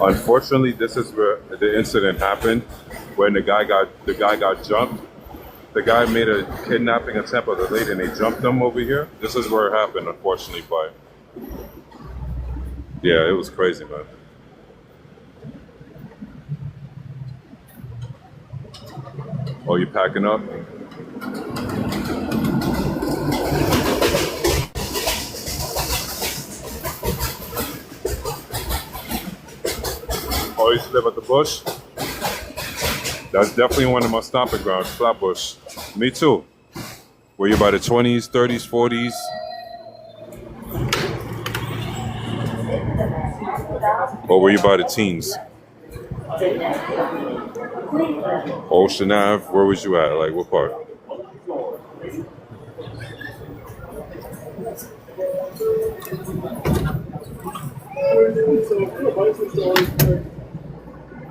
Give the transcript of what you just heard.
Unfortunately, this is where the incident happened when the guy got jumped. The guy made a kidnapping attempt of the lady and they jumped him over here. This is where it happened, unfortunately, but yeah, it was crazy, man. Oh, you packing up? Oh, you used to live at the bush? That's definitely one of my stomping grounds, Flatbush. Me too. Were you by the 20s, 30s, 40s? Or were you by the teens? Ocean Ave? Where was you at? Like, what part?